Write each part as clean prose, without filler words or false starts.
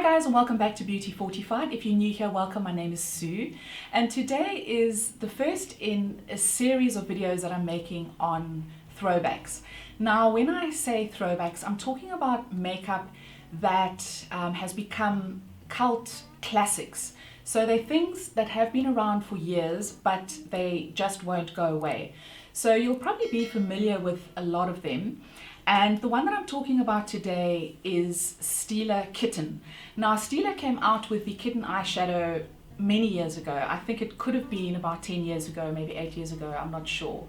guys, and welcome back to Beauty Fortified. If you're new here, welcome. My name is Sue, and today is the first in a series of videos that I'm making on throwbacks. Now, when I say throwbacks, I'm talking about makeup that has become cult classics. So they're things that have been around for years, but they just won't go away. So you'll probably be familiar with a lot of them. And the one that I'm talking about today is Stila Kitten. Now, Stila came out with the Kitten Eyeshadow many years ago. I think it could have been about 10 years ago, maybe 8 years ago, I'm not sure.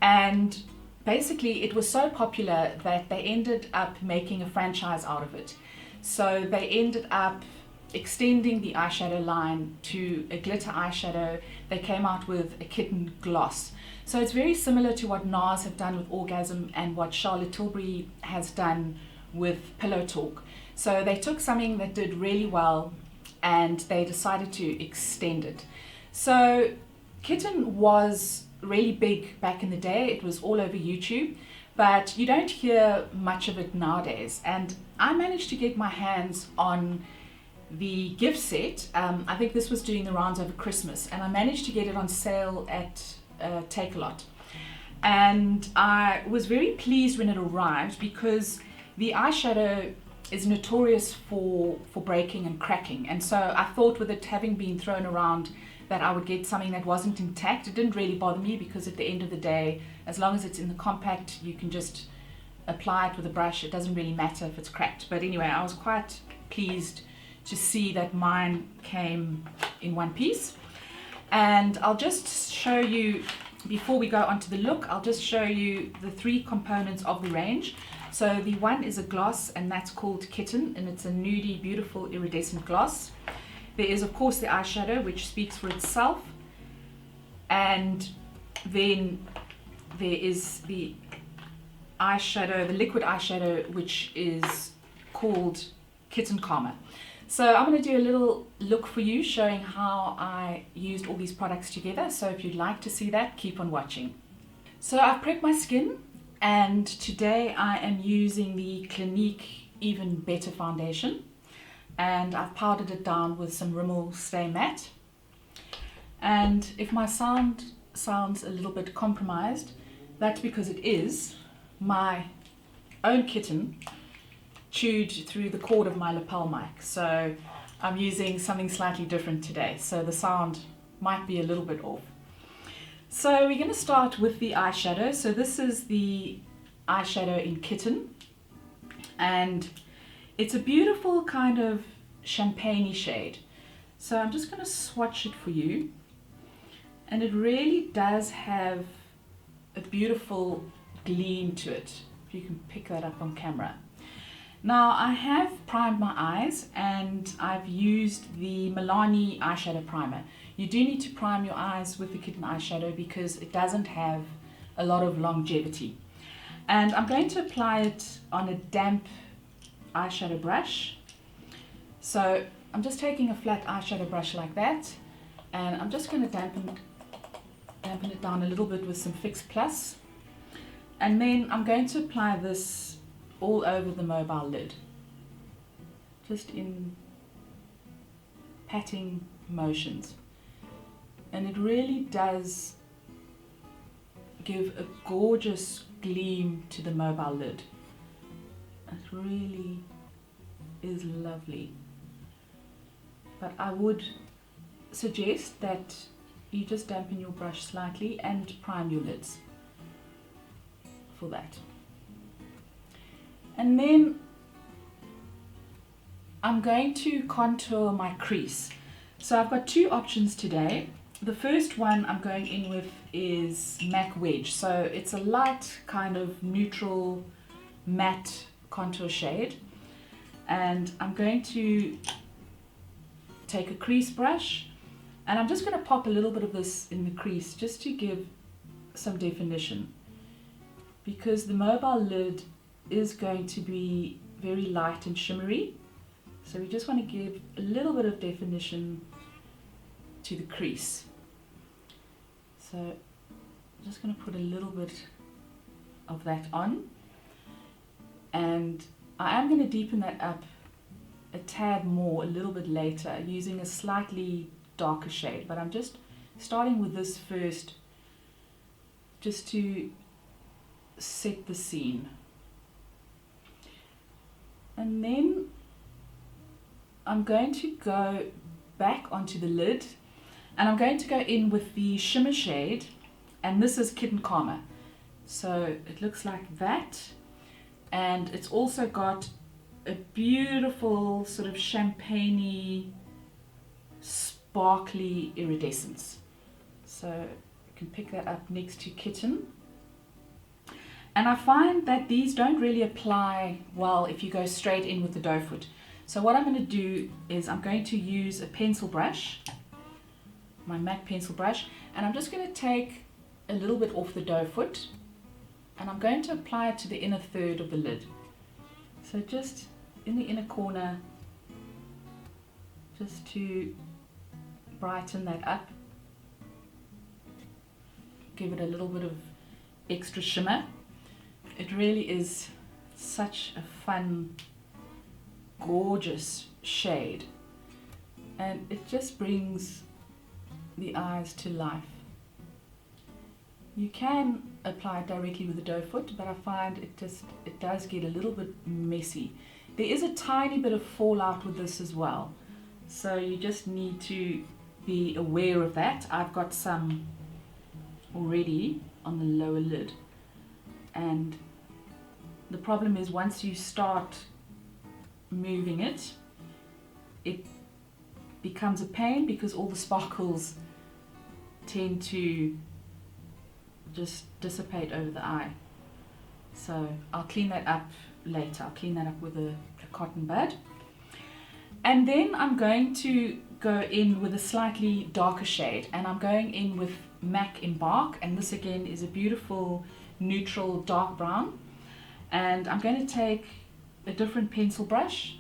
And basically, it was so popular that they ended up making a franchise out of it. So they ended up extending the eyeshadow line to a glitter eyeshadow. They came out with a kitten gloss. So it's very similar to what NARS have done with Orgasm and what Charlotte Tilbury has done with Pillow Talk. So they took something that did really well and they decided to extend it. So Kitten was really big back in the day. It was all over YouTube, but you don't hear much of it nowadays. And I managed to get my hands on the gift set. I think this was doing the rounds over Christmas, and I managed to get it on sale at Take-A-Lot. And I was very pleased when it arrived because the eyeshadow is notorious for breaking and cracking. And so I thought, with it having been thrown around, that I would get something that wasn't intact. It didn't really bother me because at the end of the day, as long as it's in the compact, you can just apply it with a brush. It doesn't really matter if it's cracked. But anyway, I was quite pleased to see that mine came in one piece. And I'll just show you, before we go on to the look, I'll just show you the three components of the range. So the one is a gloss, and that's called Kitten, and it's a nudie, beautiful, iridescent gloss. There is, of course, the eyeshadow, which speaks for itself. And then there is the eyeshadow, the liquid eyeshadow, which is called Kitten Calmer. So I'm going to do a little look for you showing how I used all these products together. So if you'd like to see that, keep on watching. So I've prepped my skin, and today I am using the Clinique Even Better foundation, and I've powdered it down with some Rimmel Stay Matte. And if my sound sounds a little bit compromised, that's because it is my own kitten chewed through the cord of my lapel mic. So I'm using something slightly different today, so the sound might be a little bit off. So we're going to start with the eyeshadow. So this is the eyeshadow in Kitten, and it's a beautiful kind of champagne-y shade. So I'm just going to swatch it for you, and it really does have a beautiful gleam to it, if you can pick that up on camera. Now, I have primed my eyes, and I've used the Milani eyeshadow primer. You do need to prime your eyes with the Kitten eyeshadow because it doesn't have a lot of longevity. And I'm going to apply it on a damp eyeshadow brush. So I'm just taking a flat eyeshadow brush like that, and I'm just going to dampen it down a little bit with some Fix Plus. And then I'm going to apply this all over the mobile lid, just in patting motions. And it really does give a gorgeous gleam to the mobile lid. It really is lovely. But I would suggest that you just dampen your brush slightly and prime your lids for that. And then I'm going to contour my crease. So I've got two options today. The first one I'm going in with is MAC Wedge. So it's a light kind of neutral matte contour shade. And I'm going to take a crease brush, and I'm just going to pop a little bit of this in the crease just to give some definition, because the mobile lid is going to be very light and shimmery. So we just want to give a little bit of definition to the crease. So I'm just going to put a little bit of that on, and I am going to deepen that up a tad more a little bit later using a slightly darker shade, but I'm just starting with this first just to set the scene. And then I'm going to go back onto the lid and I'm going to go in with the shimmer shade, and this is Kitten Karma. So it looks like that, and it's also got a beautiful sort of champagne-y, sparkly iridescence. So you can pick that up next to Kitten. And I find that these don't really apply well if you go straight in with the doe foot. So what I'm going to do is I'm going to use a pencil brush, my MAC pencil brush, and I'm just going to take a little bit off the doe foot and I'm going to apply it to the inner third of the lid. So just in the inner corner, just to brighten that up, give it a little bit of extra shimmer. It really is such a fun, gorgeous shade, and it just brings the eyes to life. You can apply it directly with the doe foot, but I find it does get a little bit messy. There is a tiny bit of fallout with this as well, so you just need to be aware of that. I've got some already on the lower lid, and the problem is once you start moving it, it becomes a pain because all the sparkles tend to just dissipate over the eye. So I'll clean that up later. I'll clean that up with a cotton bud. And then I'm going to go in with a slightly darker shade, and I'm going in with MAC Embark, and this again is a beautiful neutral dark brown. And I'm going to take a different pencil brush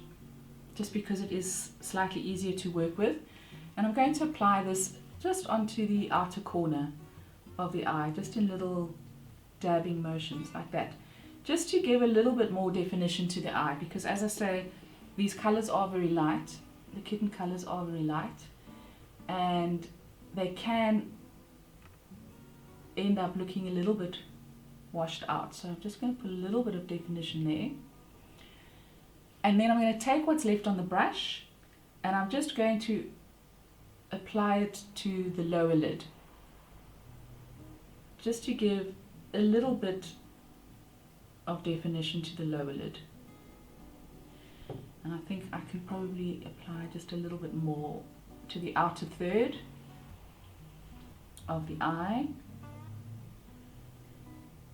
just because it is slightly easier to work with, and I'm going to apply this just onto the outer corner of the eye, just in little dabbing motions like that, just to give a little bit more definition to the eye, because as I say, these colors are very light, the kitten colors are very light, and they can end up looking a little bit washed out. So I'm just going to put a little bit of definition there, and then I'm going to take what's left on the brush and I'm just going to apply it to the lower lid, just to give a little bit of definition to the lower lid. And I think I can probably apply just a little bit more to the outer third of the eye.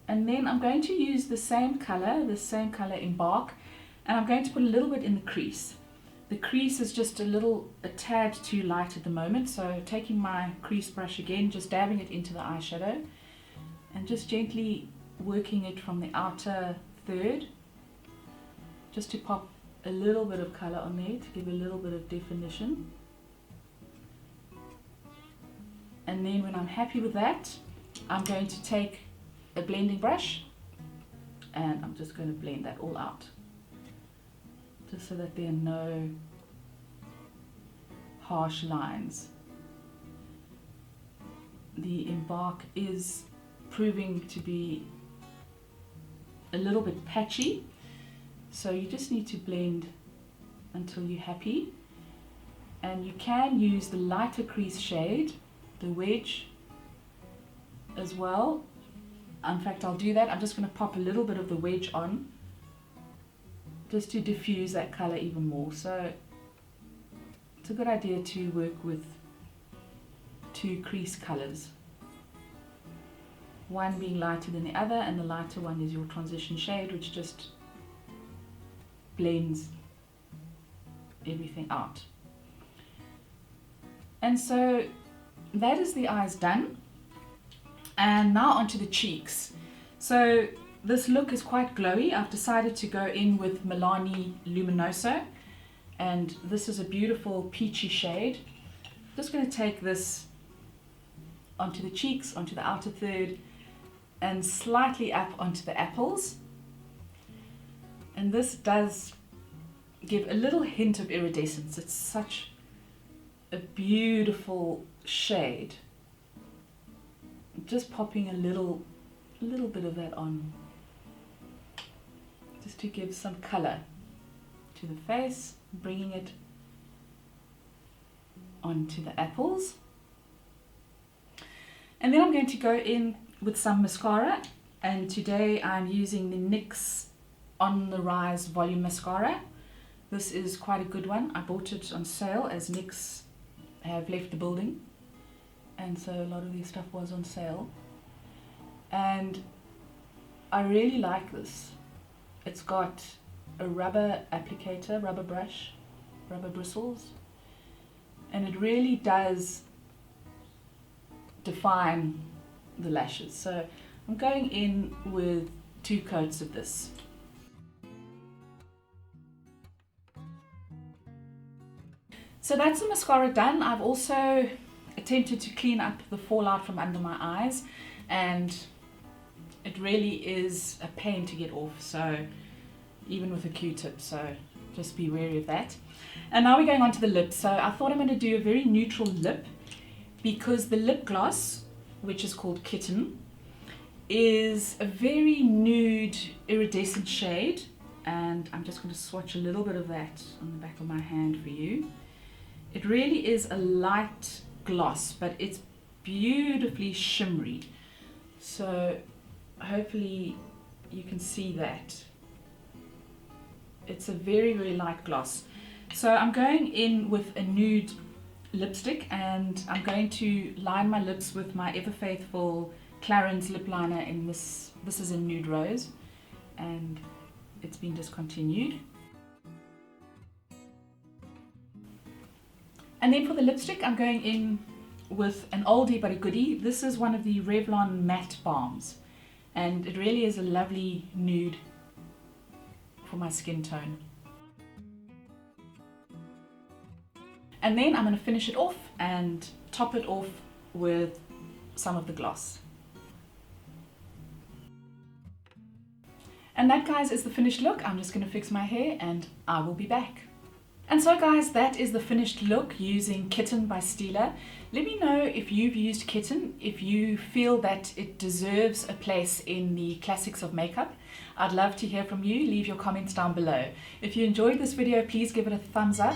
And then I'm going to use the same color Embark, and I'm going to put a little bit in the crease. The crease is just a tad too light at the moment, so taking my crease brush again, just dabbing it into the eyeshadow and just gently working it from the outer third, just to pop a little bit of color on there to give a little bit of definition. And then when I'm happy with that, I'm going to take a blending brush and I'm just going to blend that all out, just so that there are no harsh lines. The Embark is proving to be a little bit patchy, so you just need to blend until you're happy. And you can use the lighter crease shade, the Wedge, as well. In fact, I'll do that. I'm just going to pop a little bit of the Wedge on, just to diffuse that color even more. So it's a good idea to work with two crease colors, one being lighter than the other, and the lighter one is your transition shade, which just blends everything out. And so that is the eyes done. And now onto the cheeks. So this look is quite glowy. I've decided to go in with Milani Luminoso, and this is a beautiful peachy shade. I'm just going to take this onto the cheeks, onto the outer third, and slightly up onto the apples. And this does give a little hint of iridescence. It's such a beautiful shade. Just popping a little bit of that on, just to give some color to the face, bringing it onto the apples. And then I'm going to go in with some mascara, and today I'm using the NYX On The Rise Volume Mascara. This is quite a good one. I bought it on sale as NYX have left the building, and so a lot of their stuff was on sale. And I really like this. It's got a rubber applicator, rubber brush, rubber bristles, and it really does define the lashes. So I'm going in with 2 coats of this. So that's the mascara done. I've also attempted to clean up the fallout from under my eyes, and it really is a pain to get off, so even with a Q-tip, so just be wary of that. And now we're going on to the lips. So I thought I'm going to do a very neutral lip, because the lip gloss, which is called Kitten, is a very nude iridescent shade, and I'm just going to swatch a little bit of that on the back of my hand for you. It really is a light gloss, but it's beautifully shimmery, so hopefully you can see that. It's a very, very light gloss. So I'm going in with a nude lipstick, and I'm going to line my lips with my ever faithful Clarins lip liner in this is in Nude Rose, and it's been discontinued. And then for the lipstick, I'm going in with an oldie but a goodie. This is one of the Revlon matte balms, and it really is a lovely nude for my skin tone. And then I'm going to finish it off and top it off with some of the gloss. And that, guys, is the finished look. I'm just going to fix my hair and I will be back. And so, guys, that is the finished look using Kitten by Stila. Let me know if you've used Kitten, if you feel that it deserves a place in the classics of makeup. I'd love to hear from you. Leave your comments down below. If you enjoyed this video, please give it a thumbs up.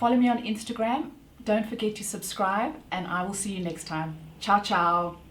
Follow me on Instagram. Don't forget to subscribe, and I will see you next time. Ciao, ciao.